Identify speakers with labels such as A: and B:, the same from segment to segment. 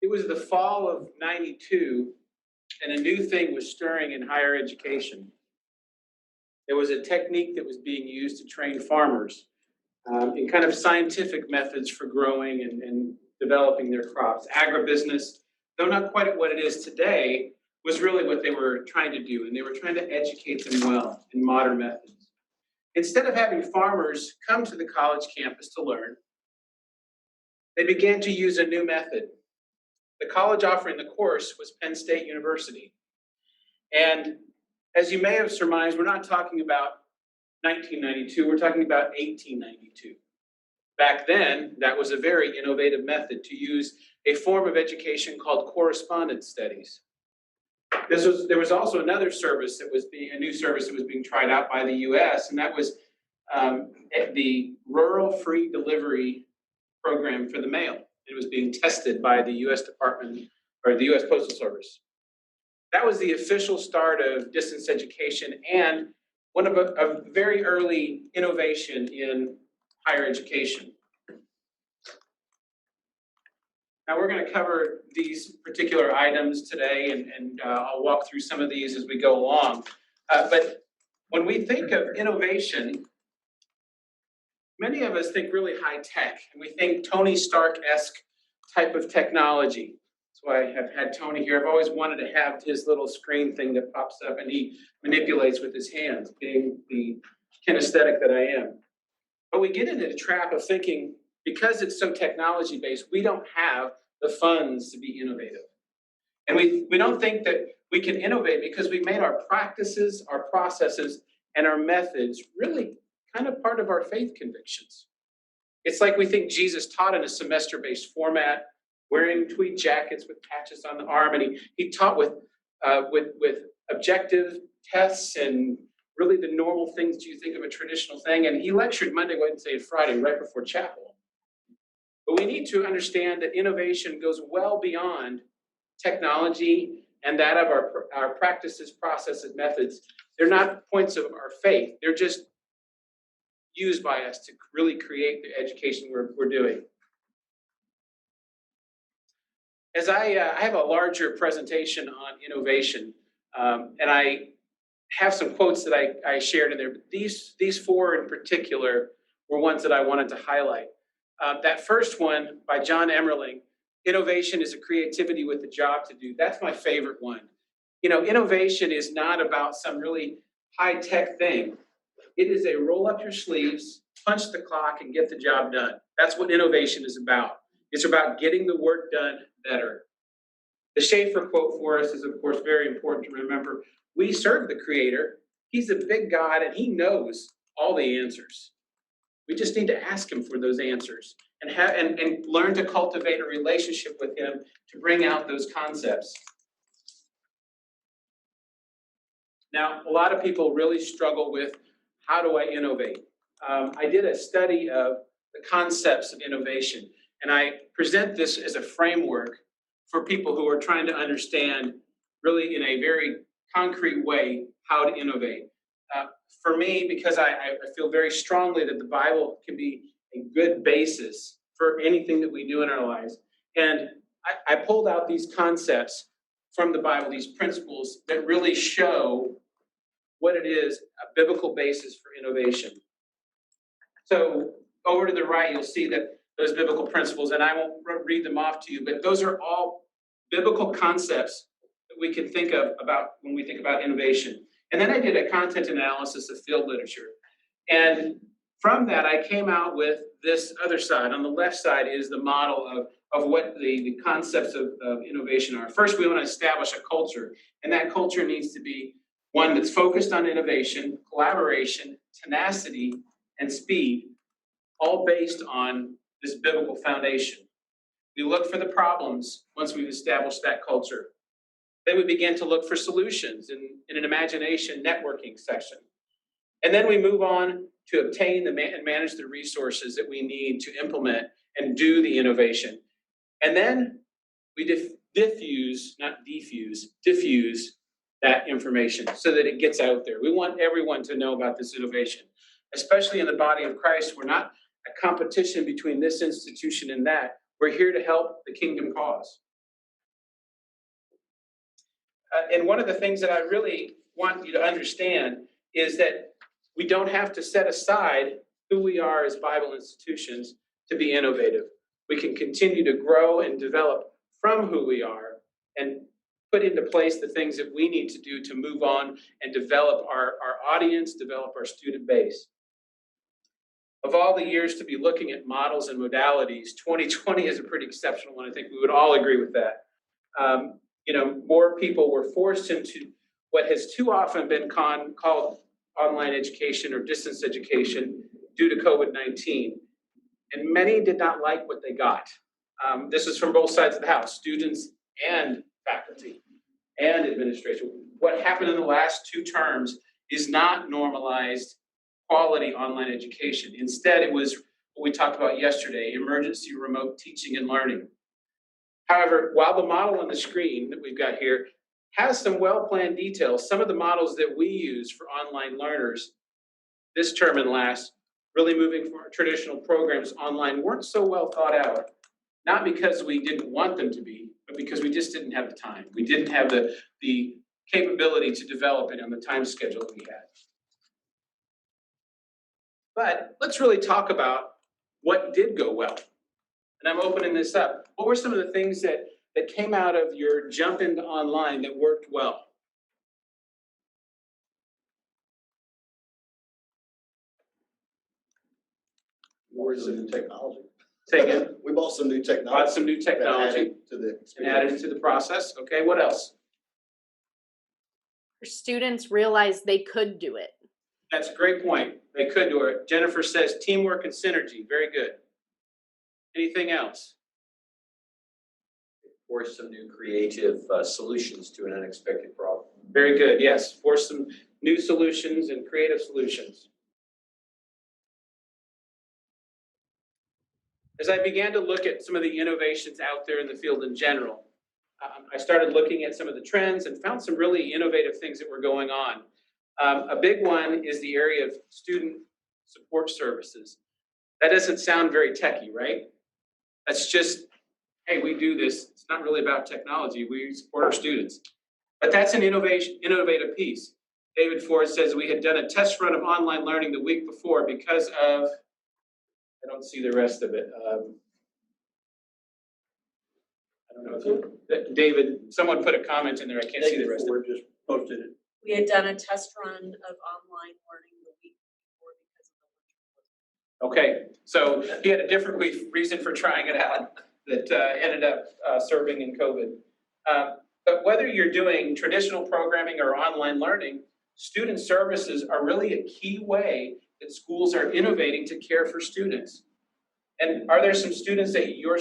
A: It was the fall of 92, and a new thing was stirring in higher education. There was a technique that was being used to train farmers in kind of scientific methods for growing and developing their crops. Agribusiness, though not quite what it is today, was really what they were trying to do, and they were trying to educate them well in modern methods. Instead of having farmers come to the college campus to learn, they began to use a new method. The college offering the course was Penn State University. And as you may have surmised, we're not talking about 1992, we're talking about 1892. Back then, that was a very innovative method to use a form of education called correspondence studies. There was also another service that was a new service that was being tried out by the U.S., and that was the Rural Free Delivery Program for the mail. It was being tested by the U.S. Department or the U.S. Postal Service. That was the official start of distance education and one of a very early innovation in higher education. Now we're going to cover these particular items today, and I'll walk through some of these as we go along. But when we think of innovation, many of us think really high tech, and we think Tony Stark-esque type of technology. That's why I have had Tony here. I've always wanted to have his little screen thing that pops up and he manipulates with his hands, being the kinesthetic that I am. But we get into the trap of thinking, because it's so technology-based, we don't have the funds to be innovative. And we don't think that we can innovate because we've made our practices, our processes, and our methods really kind of part of our faith convictions. It's like we think Jesus taught in a semester-based format, wearing tweed jackets with patches on the arm, and he taught with objective tests and really the normal things you think of a traditional thing. And he lectured Monday, Wednesday, and Friday right before chapel. But we need to understand that innovation goes well beyond technology and that of our practices, processes, methods. They're not points of our faith. They're just used by us to really create the education we're doing. As I have a larger presentation on innovation, and I have some quotes that I shared in there, but these four in particular were ones that I wanted to highlight. That first one by John Emmerling, innovation is a creativity with a job to do. That's my favorite one. You know, innovation is not about some really high-tech thing. It is a roll up your sleeves, punch the clock, and get the job done. That's what innovation is about. It's about getting the work done better. The Schaefer quote for us is, of course, very important to remember. We serve the Creator. He's a big God, and He knows all the answers. We just need to ask Him for those answers and learn to cultivate a relationship with Him to bring out those concepts. Now, a lot of people really struggle with, how do I innovate? I did a study of the concepts of innovation, and I present this as a framework for people who are trying to understand, really in a very concrete way, how to innovate. For me, because I feel very strongly that the Bible can be a good basis for anything that we do in our lives. And I pulled out these concepts from the Bible, these principles that really show what it is, a biblical basis for innovation. So over to the right, you'll see that those biblical principles, and I won't read them off to you, but those are all biblical concepts that we can think of about when we think about innovation. And then I did a content analysis of field literature. And from that, I came out with this other side. On the left side is the model of what the concepts of innovation are. First, we want to establish a culture, and that culture needs to be one that's focused on innovation, collaboration, tenacity, and speed, all based on this biblical foundation. We look for the problems once we've established that culture. Then we begin to look for solutions in an imagination networking section. And then we move on to obtain and manage the resources that we need to implement and do the innovation. And then we diffuse that information so that it gets out there. We want everyone to know about this innovation, especially in the body of Christ. We're not a competition between this institution and that. We're here to help the kingdom cause. And one of the things that I really want you to understand is that we don't have to set aside who we are as Bible institutions to be innovative. We can continue to grow and develop from who we are and put into place the things that we need to do to move on and develop our audience, develop our student base. Of all the years to be looking at models and modalities, 2020 is a pretty exceptional one. I think we would all agree with that. More people were forced into what has too often been called online education or distance education due to COVID-19. And many did not like what they got. This is from both sides of the house, students and faculty and administration. What happened in the last two terms is not normalized quality online education. Instead, it was what we talked about yesterday, emergency remote teaching and learning. However, while the model on the screen that we've got here has some well-planned details, some of the models that we use for online learners this term and last, really moving from our traditional programs online, weren't so well thought out, not because we didn't want them to be, but because we just didn't have the time. We didn't have the capability to develop it on the time schedule that we had. But let's really talk about what did go well. And I'm opening this up. What were some of the things that came out of your jump into online that worked well?
B: Bought some new technology.
A: Say again?
B: We bought some new technology.
A: Bought some new technology
B: and
A: added it to the process. Okay, what else?
C: Students realized they could do it.
A: That's a great point. They could do it. Jennifer says teamwork and synergy. Very good. Anything else?
D: Force some new creative solutions to an unexpected problem.
A: Very good. Yes, force some new solutions and creative solutions. As I began to look at some of the innovations out there in the field in general, I started looking at some of the trends and found some really innovative things that were going on. A big one is the area of student support services. That doesn't sound very techy, right? That's just, hey, we do this. It's not really about technology. We support our students. But that's an innovative piece. David Ford says we had done a test run of online learning the week before because of, I don't see the rest of it. I don't know if you, David, someone put a comment in there. I can't see the rest of it.
B: Just posted it.
E: We had done a test run of online learning the week before because of the winter.
A: Okay, so he had a different reason for trying it out that ended up serving in COVID. But whether you're doing traditional programming or online learning, student services are really a key way that schools are innovating to care for students. And are there some students that your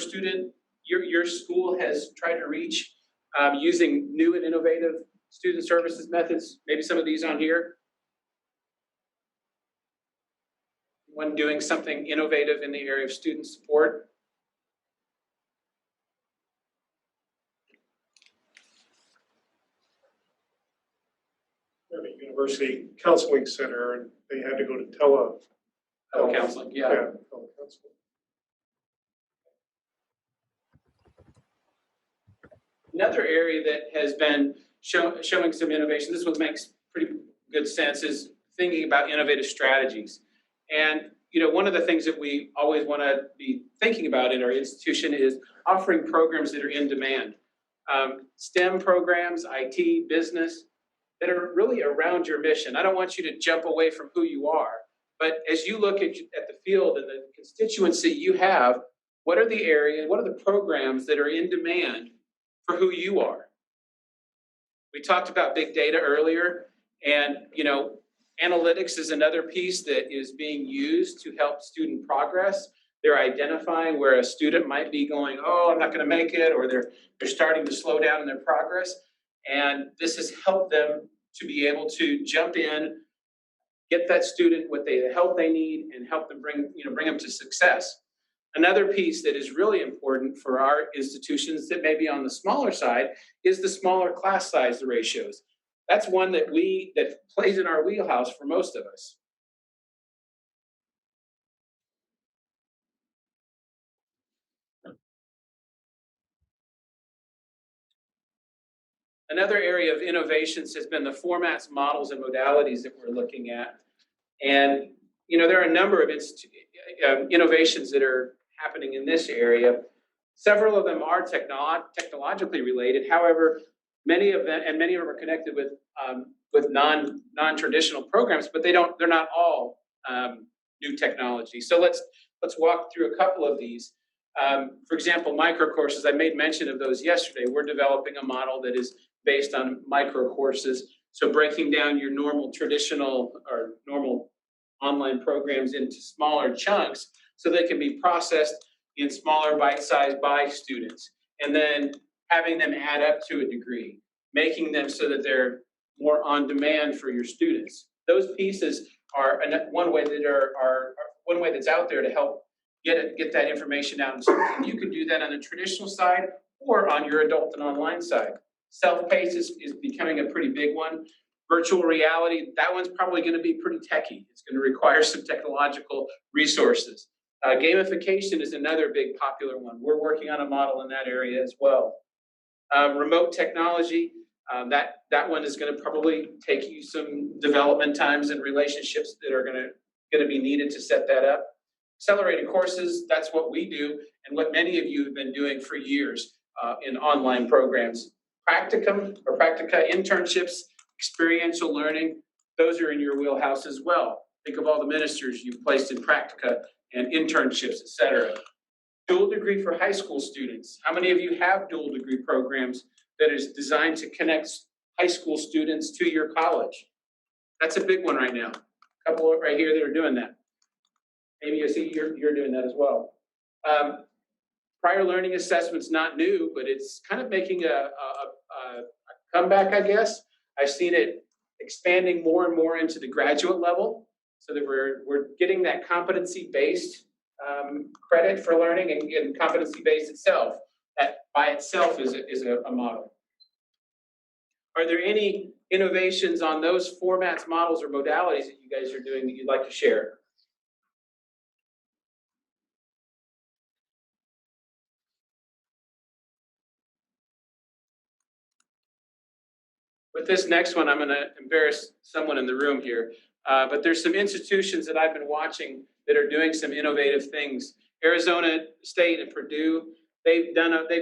A: school has tried to reach using new and innovative student services methods? Maybe some of these on here. One doing something innovative in the area of student support.
F: At a university counseling center, and they had to go to
A: Telecounseling, yeah.
F: telecounseling.
A: Another area that has been showing some innovation, this one makes pretty good sense, is thinking about innovative strategies. And one of the things that we always want to be thinking about in our institution is offering programs that are in demand. STEM programs, IT, business, that are really around your mission. I don't want you to jump away from who you are, but as you look at the field and the constituency you have, what are the areas, what are the programs that are in demand for who you are? We talked about big data earlier, and analytics is another piece that is being used to help student progress. They're identifying where a student might be going, oh, I'm not going to make it, or they're starting to slow down in their progress. And this has helped them to be able to jump in, get that student the help they need, and help them bring them to success. Another piece that is really important for our institutions that may be on the smaller side is the smaller class size ratios. That's one that plays in our wheelhouse for most of us. Another area of innovations has been the formats, models, and modalities that we're looking at. And, there are a number of innovations that are happening in this area. Several of them are technologically related. However, many of them are connected with non-traditional programs, but they're not all new technology. So let's walk through a couple of these. For example, micro courses, I made mention of those yesterday. We're developing a model that is based on micro courses. So breaking down your normal traditional or normal online programs into smaller chunks so they can be processed in smaller bite size by students. And then having them add up to a degree, making them so that they're more on demand for your students. Those pieces are one way that's out there to help get that information out. And you could do that on the traditional side or on your adult and online side. Self-paced is becoming a pretty big one. Virtual reality, that one's probably going to be pretty techy. It's going to require some technological resources. Gamification is another big popular one. We're working on a model in that area as well. Remote technology, that one is going to probably take you some development times and relationships that are going to be needed to set that up. Accelerated courses, that's what we do and what many of you have been doing for years in online programs. Practicum or practica internships, experiential learning, those are in your wheelhouse as well. Think of all the ministers you've placed in practica and internships, et cetera. Dual degree for high school students. How many of you have dual degree programs that is designed to connect high school students to your college? That's a big one right now. A couple right here that are doing that. Amy, I see you're doing that as well. Prior learning assessment's not new, but it's kind of making a comeback, I guess. I've seen it expanding more and more into the graduate level so that we're getting that competency-based credit for learning and competency-based itself. That by itself is a model. Are there any innovations on those formats, models, or modalities that you guys are doing that you'd like to share? With this next one, I'm going to embarrass someone in the room here, but there's some institutions that I've been watching that are doing some innovative things. Arizona State and Purdue, they've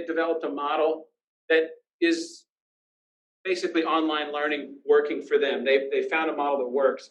A: developed a model that is basically online learning working for them. They found a model that works.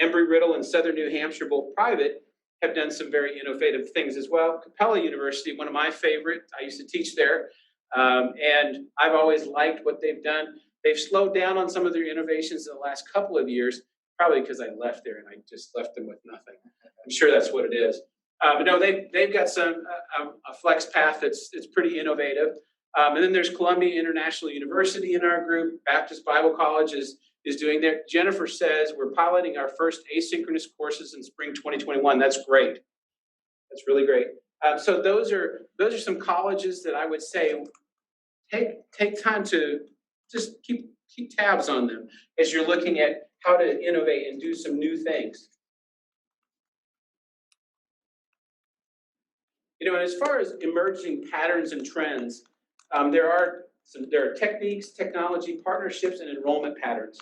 A: Embry-Riddle and Southern New Hampshire, both private, have done some very innovative things as well. Capella University, one of my favorite, I used to teach there, and I've always liked what they've done. They've slowed down on some of their innovations in the last couple of years, probably because I left there and I just left them with nothing. I'm sure that's what it is. But no, they've got a flex path that's pretty innovative. And then there's Columbia International University in our group. Baptist Bible College is doing that. Jennifer says we're piloting our first asynchronous courses in spring 2021. That's great. That's really great. So those are some colleges that I would say take time to just keep tabs on them as you're looking at how to innovate and do some new things. And as far as emerging patterns and trends, there are techniques, technology, partnerships, and enrollment patterns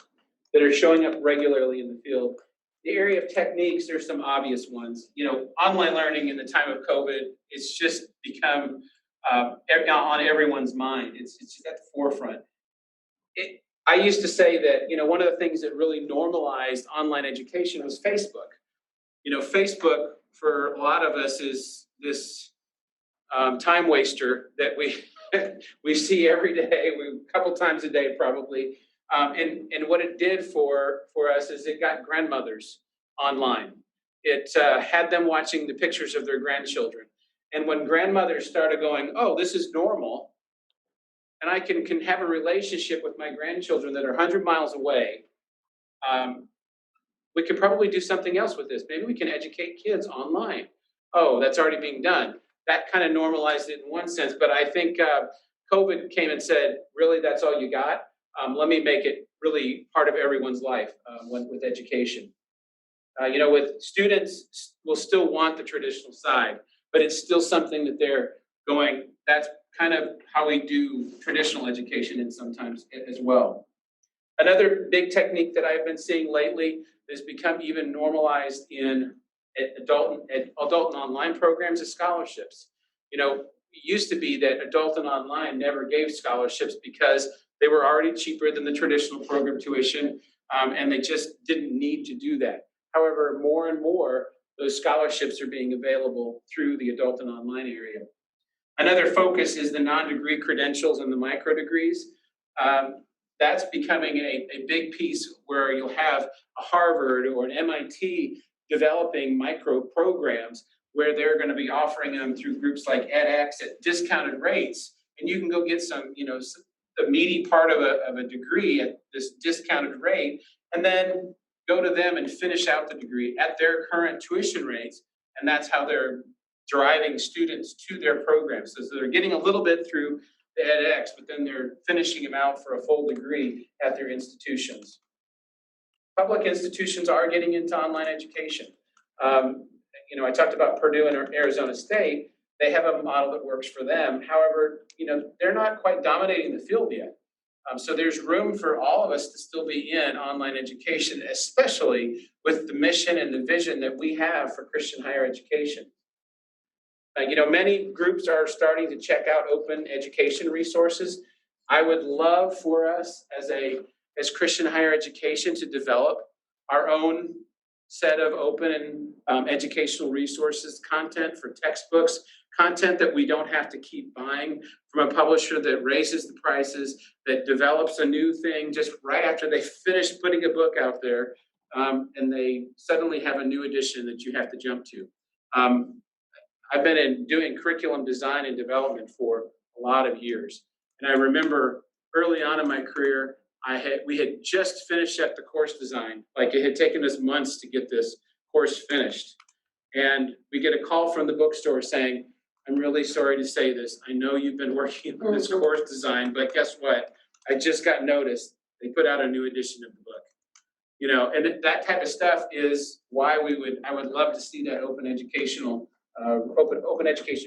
A: that are showing up regularly in the field. The area of techniques, there's some obvious ones. Online learning in the time of COVID, it's just become on everyone's mind. It's just at the forefront. I used to say that, one of the things that really normalized online education was Facebook. Facebook for a lot of us is this time waster that we see every day, a couple times a day probably. And what it did for us is it got grandmothers online. It had them watching the pictures of their grandchildren. And when grandmothers started going, oh, this is normal, and I can have a relationship with my grandchildren that are 100 miles away, we could probably do something else with this. Maybe we can educate kids online. Oh, that's already being done. That kind of normalized it in one sense, but I think COVID came and said, really, that's all you got? Let me make it really part of everyone's life with education. With students will still want the traditional side, but it's still something that they're going, that's kind of how we do traditional education and sometimes as well. Another big technique that I've been seeing lately has become even normalized in adult and online programs is scholarships. You know, it used to be that adult and online never gave scholarships because they were already cheaper than the traditional program tuition, and they just didn't need to do that. However, more and more, those scholarships are being available through the adult and online area. Another focus is the non-degree credentials and the micro degrees. That's becoming a big piece where you'll have a Harvard or an MIT developing micro programs where they're going to be offering them through groups like edX at discounted rates. And you can go get some, the meaty part of a degree at this discounted rate, and then go to them and finish out the degree at their current tuition rates. And that's how they're driving students to their programs. So they're getting a little bit through the edX, but then they're finishing them out for a full degree at their institutions. Public institutions are getting into online education. I talked about Purdue and Arizona State. They have a model that works for them. However, they're not quite dominating the field yet. So there's room for all of us to still be in online education, especially with the mission and the vision that we have for Christian higher education. Many groups are starting to check out open education resources. I would love for us as Christian higher education to develop our own set of open and educational resources, content for textbooks, content that we don't have to keep buying from a publisher that raises the prices, that develops a new thing just right after they finish putting a book out there, and they suddenly have a new edition that you have to jump to. I've been doing curriculum design and development for a lot of years. And I remember early on in my career, we had just finished up the course design. Like it had taken us months to get this course finished. And we get a call from the bookstore saying, I'm really sorry to say this. I know you've been working on this course design, but guess what? I just got noticed. They put out a new edition of the book. And that type of stuff is why I would love to see that open education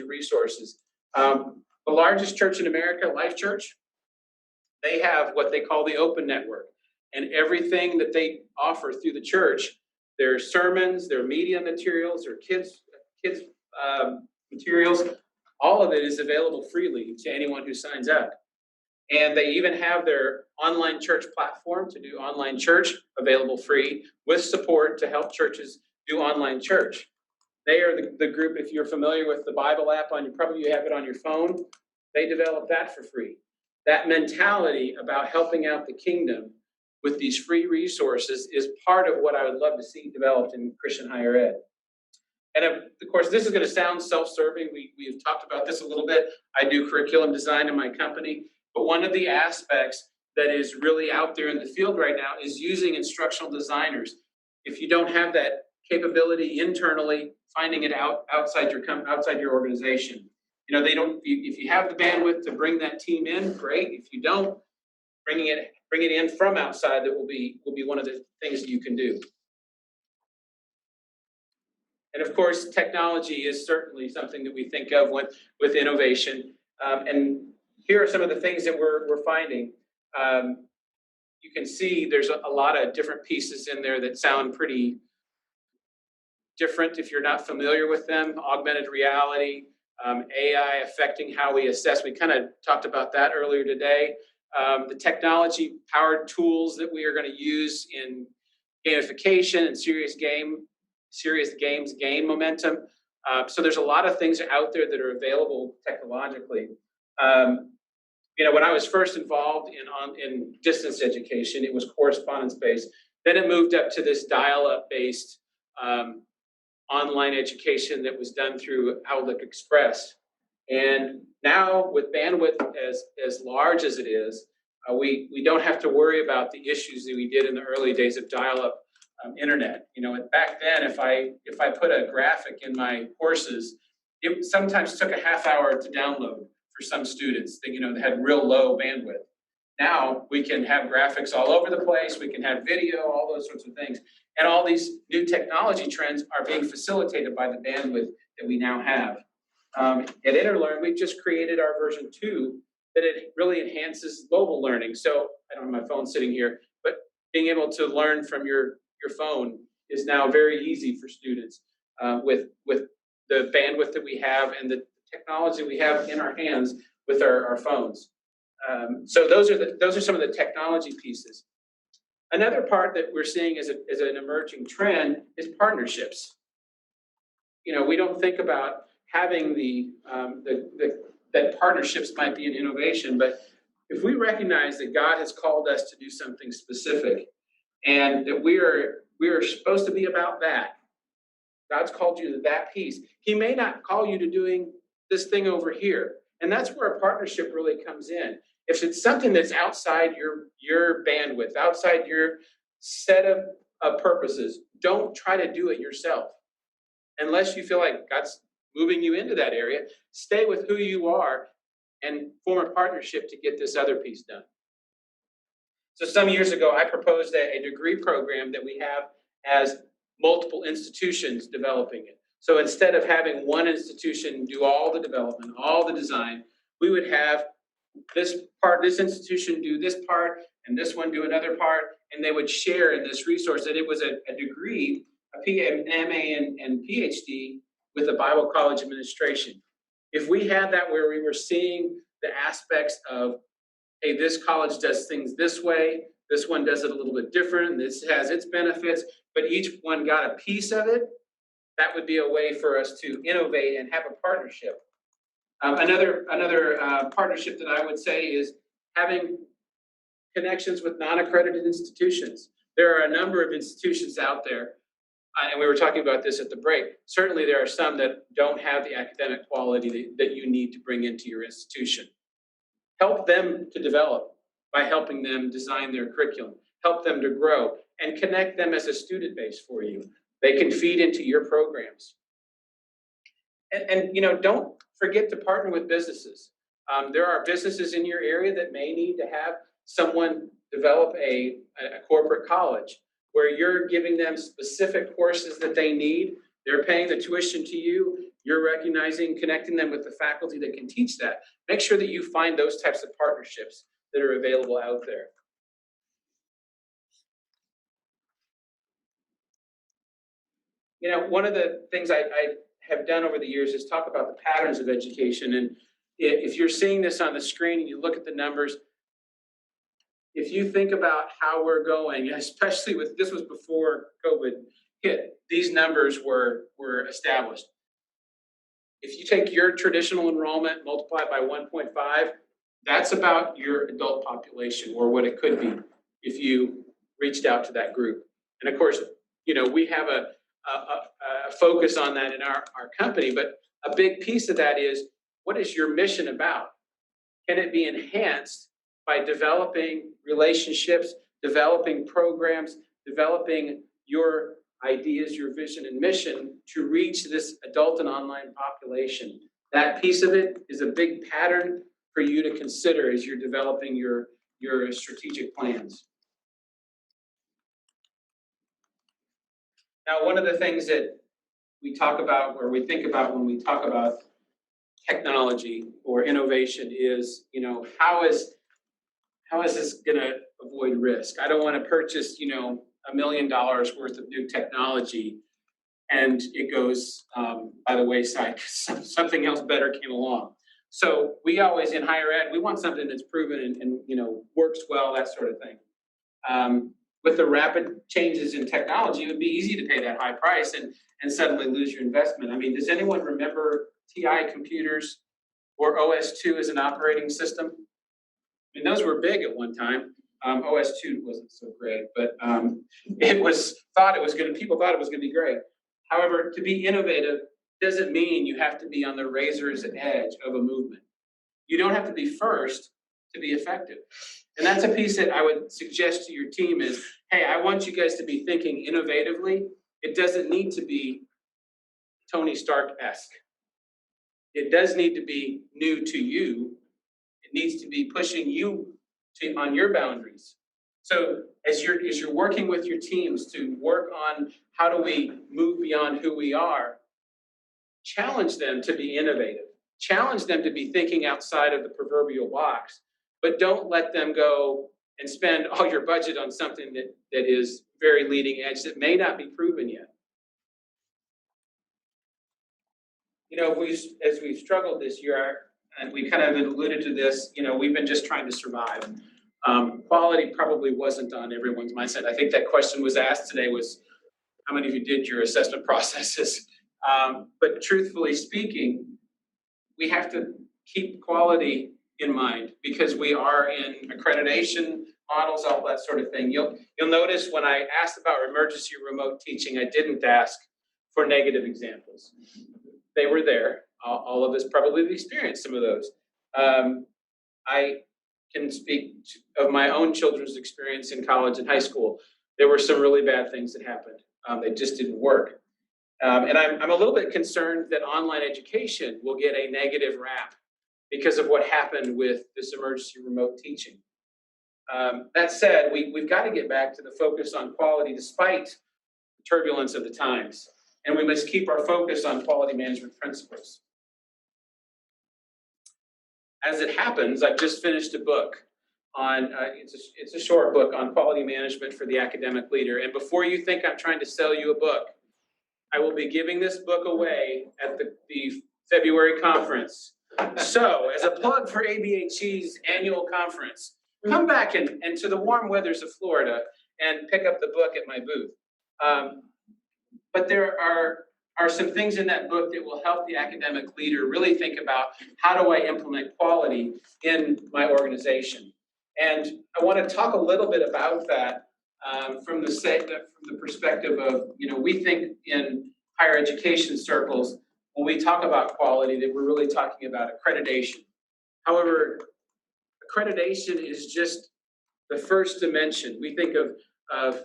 A: resources. The largest church in America, Life Church, they have what they call the Open Network. And everything that they offer through the church, their sermons, their media materials, their kids materials, all of it is available freely to anyone who signs up. And they even have their online church platform to do online church available free with support to help churches do online church. They are the group, if you're familiar with the Bible app, probably you have it on your phone, they developed that for free. That mentality about helping out the kingdom with these free resources is part of what I would love to see developed in Christian higher ed. And of course, this is going to sound self-serving. We've talked about this a little bit. I do curriculum design in my company, but one of the aspects that is really out there in the field right now is using instructional designers. If you don't have that capability internally, finding it outside your organization. If you have the bandwidth to bring that team in, great. If you don't, bringing it in from outside, that will be one of the things that you can do. And of course, technology is certainly something that we think of with innovation. And here are some of the things that we're finding. You can see there's a lot of different pieces in there that sound pretty different if you're not familiar with them. Augmented reality, AI affecting how we assess. We kind of talked about that earlier today. The technology-powered tools that we are going to use in gamification and serious games gain momentum. So there's a lot of things out there that are available technologically. When I was first involved in distance education, it was correspondence-based. Then it moved up to this dial-up based online education that was done through Outlook Express. And now with bandwidth as large as it is, we don't have to worry about the issues that we did in the early days of dial-up internet. Back then, if I put a graphic in my courses, it sometimes took a half hour to download for some students that had real low bandwidth. Now we can have graphics all over the place. We can have video, all those sorts of things. And all these new technology trends are being facilitated by the bandwidth that we now have. At InterLearn, we've just created our version 2 that it really enhances mobile learning. So I don't have my phone sitting here, but being able to learn from your phone is now very easy for students with the bandwidth that we have and the technology we have in our hands with our phones. So those are some of the technology pieces. Another part that we're seeing as an emerging trend is partnerships. You know, we don't think about having that partnerships might be an innovation, but if we recognize that God has called us to do something specific and that we are supposed to be about that, God's called you to that piece. He may not call you to doing this thing over here. And that's where a partnership really comes in. If it's something that's outside your bandwidth, outside your set of purposes, don't try to do it yourself. Unless you feel like God's moving you into that area, stay with who you are and form a partnership to get this other piece done. So some years ago, I proposed a degree program that we have as multiple institutions developing it. So instead of having one institution do all the development, all the design, we would have this institution do this part, and this one do another part, and they would share in this resource. And it was a degree, an MA and PhD with a Bible college administration. If we had that where we were seeing the aspects of, hey, this college does things this way, this one does it a little bit different, this has its benefits, but each one got a piece of it, that would be a way for us to innovate and have a partnership. Another partnership that I would say is having connections with non-accredited institutions. There are a number of institutions out there, and we were talking about this at the break. Certainly there are some that don't have the academic quality that you need to bring into your institution. Help them to develop by helping them design their curriculum. Help them to grow and connect them as a student base for you. They can feed into your programs. And you know, don't forget to partner with businesses. There are businesses in your area that may need to have someone develop a corporate college where you're giving them specific courses that they need. They're paying the tuition to you. You're recognizing, connecting them with the faculty that can teach that. Make sure that you find those types of partnerships that are available out there. You know, one of the things I have done over the years is talk about the patterns of education. And if you're seeing this on the screen and you look at the numbers, if you think about how we're going, especially with, this was before COVID hit, these numbers were established. If you take your traditional enrollment, multiply it by 1.5, that's about your adult population, or what it could be if you reached out to that group. And of course, you know, we have a focus on that in our company, but a big piece of that is, what is your mission about? Can it be enhanced by developing relationships, developing programs, developing your ideas, your vision and mission to reach this adult and online population? That piece of it is a big pattern for you to consider as you're developing your strategic plans. Now, one of the things that we talk about, or we think about when we talk about technology or innovation is, you know, how is this going to avoid risk? I don't want to purchase, you know, $1 million worth of new technology and it goes by the wayside because something else better came along. So we always, in higher ed, we want something that's proven and you know, works well, that sort of thing. With the rapid changes in technology, it would be easy to pay that high price and suddenly lose your investment. I mean, does anyone remember TI computers or OS2 as an operating system? I mean, those were big at one time. OS2 wasn't so great, but people thought it was going to be great. However, to be innovative doesn't mean you have to be on the razor's edge of a movement. You don't have to be first to be effective. And that's a piece that I would suggest to your team is, hey, I want you guys to be thinking innovatively. It doesn't need to be Tony Stark-esque. It does need to be new to you. It needs to be pushing you on your boundaries. So as you're working with your teams to work on how do we move beyond who we are, challenge them to be innovative, challenge them to be thinking outside of the proverbial box, but don't let them go and spend all your budget on something that is very leading edge that may not be proven yet. You know, as we've struggled this year, and we kind of alluded to this, you know, we've been just trying to survive. Quality probably wasn't on everyone's mindset. I think that question was asked today was, how many of you did your assessment processes? But truthfully speaking, we have to keep quality in mind because we are in accreditation models, all that sort of thing. You'll notice when I asked about emergency remote teaching, I didn't ask for negative examples. They were there. All of us probably have experienced some of those. I can speak of my own children's experience in college and high school. There were some really bad things that happened. They just didn't work. And I'm a little bit concerned that online education will get a negative rap because of what happened with this emergency remote teaching. That said, we've got to get back to the focus on quality despite the turbulence of the times. And we must keep our focus on quality management principles. As it happens, I've just finished a book on, it's a short book on quality management for the academic leader. And before you think I'm trying to sell you a book, I will be giving this book away at the February conference. So, as a plug for ABHE's annual conference, come back and to the warm weathers of Florida and pick up the book at my booth. But there are some things in that book that will help the academic leader really think about how do I implement quality in my organization. And I want to talk a little bit about that from the perspective of, you know, we think in higher education circles, when we talk about quality, that we're really talking about accreditation. However, accreditation is just the first dimension. We think of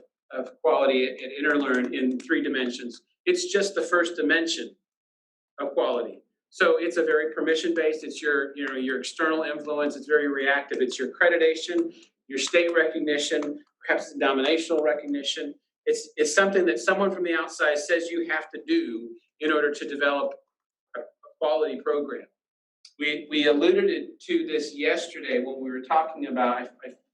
A: quality at InterLearn in 3 dimensions. It's just the first dimension of quality. So it's a very permission-based, it's your external influence, it's very reactive. It's your accreditation, your state recognition, perhaps denominational recognition. It's something that someone from the outside says you have to do in order to develop a quality program. We alluded to this yesterday when we were talking about,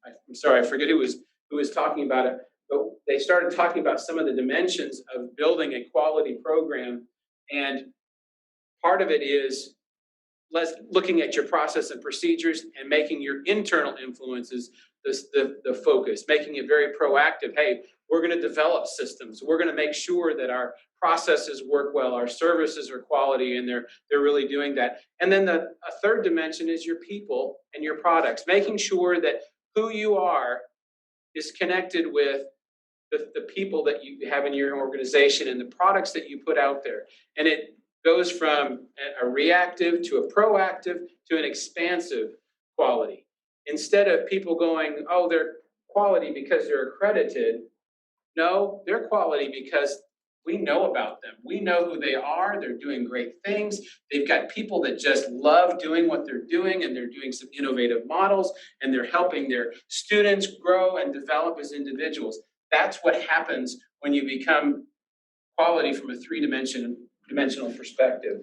A: I'm sorry, I forget who was talking about it, but they started talking about some of the dimensions of building a quality program. And part of it is looking at your process and procedures and making your internal influences the focus, making it very proactive. Hey, we're going to develop systems. We're going to make sure that our processes work well, our services are quality, and they're really doing that. And then a third dimension is your people and your products, making sure that who you are is connected with the people that you have in your organization and the products that you put out there. And it goes from a reactive to a proactive to an expansive quality. Instead of people going, oh, they're quality because they're accredited. No, they're quality because we know about them. We know who they are. They're doing great things. They've got people that just love doing what they're doing, and they're doing some innovative models, and they're helping their students grow and develop as individuals. That's what happens when you become quality from a three-dimensional perspective.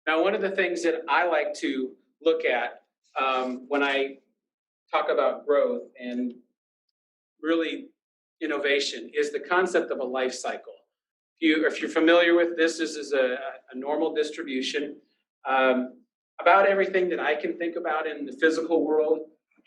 A: Now, one of the things that I like to look at when I talk about growth and really innovation is the concept of a life cycle. If you're familiar with this, this is a normal distribution. About everything that I can think about in the physical world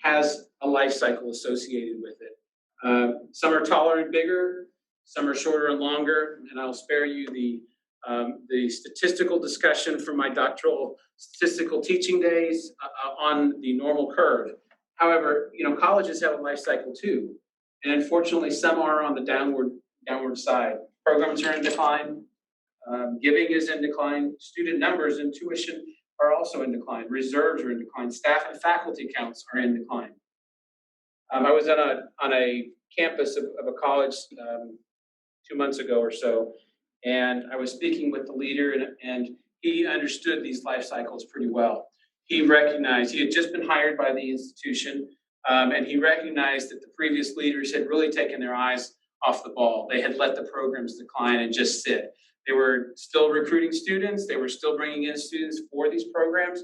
A: has a life cycle associated with it. Some are taller and bigger, some are shorter and longer, and I'll spare you the statistical discussion from my doctoral statistical teaching days on the normal curve. However, colleges have a life cycle too. And unfortunately, some are on the downward side. Programs are in decline. Giving is in decline. Student numbers and tuition are also in decline. Reserves are in decline. Staff and faculty counts are in decline. I was on a campus of a college 2 months ago or so, and I was speaking with the leader, and he understood these life cycles pretty well. He recognized, he had just been hired by the institution, and he recognized that the previous leaders had really taken their eyes off the ball. They had let the programs decline and just sit. They were still recruiting students. They were still bringing in students for these programs,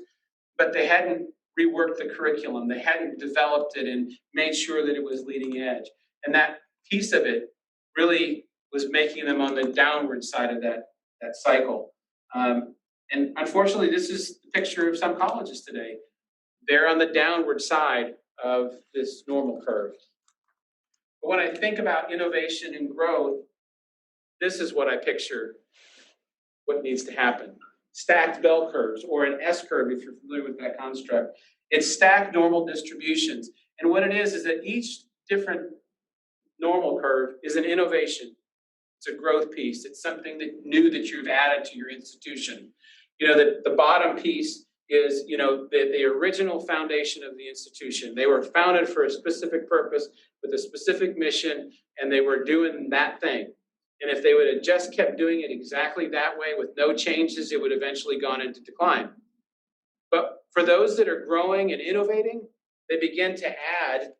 A: but they hadn't reworked the curriculum. They hadn't developed it and made sure that it was leading edge. And that piece of it really was making them on the downward side of that cycle. And unfortunately, this is the picture of some colleges today. They're on the downward side of this normal curve. But when I think about innovation and growth, this is what I picture what needs to happen. Stacked bell curves, or an S curve if you're familiar with that construct. It's stacked normal distributions. And what it is that each different normal curve is an innovation. It's a growth piece. It's something that new that you've added to your institution. You know, the bottom piece is, you know, the original foundation of the institution. They were founded for a specific purpose with a specific mission, and they were doing that thing. And if they would have just kept doing it exactly that way with no changes, it would eventually gone into decline. But for those that are growing and innovating, they begin to add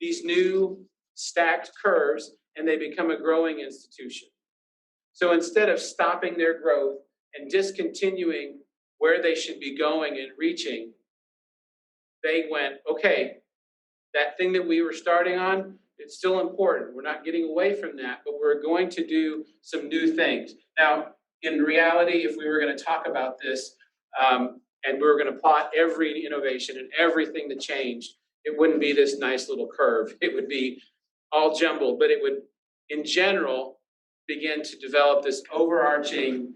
A: these new stacked curves, and they become a growing institution. So instead of stopping their growth and discontinuing where they should be going and reaching, they went, okay, that thing that we were starting on, it's still important. We're not getting away from that, but we're going to do some new things. Now, in reality, if we were going to talk about this and we were going to plot every innovation and everything that changed, it wouldn't be this nice little curve. It would be all jumbled, but it would, in general, begin to develop this overarching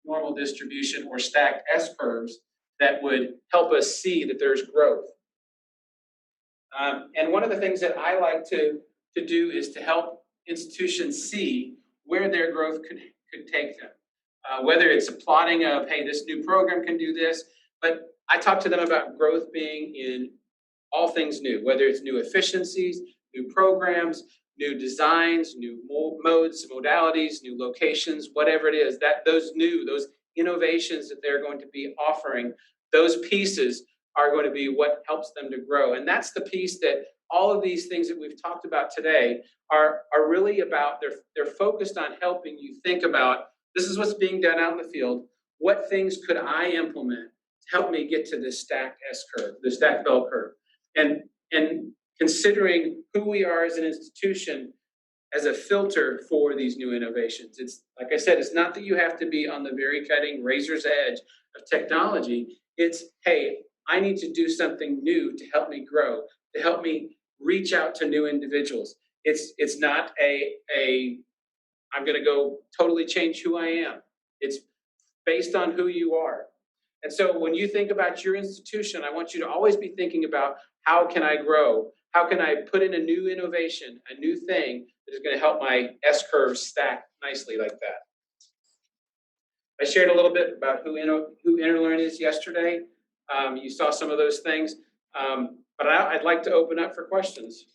A: normal distribution or stacked S curves that would help us see that there's growth. And one of the things that I like to do is to help institutions see where their growth could take them. Whether it's a plotting of, hey, this new program can do this, but I talk to them about growth being in all things new, whether it's new efficiencies, new programs, new designs, new modes, modalities, new locations, whatever it is, that those innovations that they're going to be offering, those pieces are going to be what helps them to grow. And that's the piece that all of these things that we've talked about today are really about. They're focused on helping you think about, this is what's being done out in the field. What things could I implement to help me get to this stacked S curve, the stacked bell curve? And considering who we are as an institution as a filter for these new innovations. It's, like I said, it's not that you have to be on the very cutting razor's edge of technology. It's, hey, I need to do something new to help me grow, to help me reach out to new individuals. It's not I'm going to go totally change who I am. It's based on who you are. And so when you think about your institution, I want you to always be thinking about, how can I grow? How can I put in a new innovation, a new thing that is going to help my S curve stack nicely like that? I shared a little bit about who InterLearn is yesterday. You saw some of those things, but I'd like to open up for questions.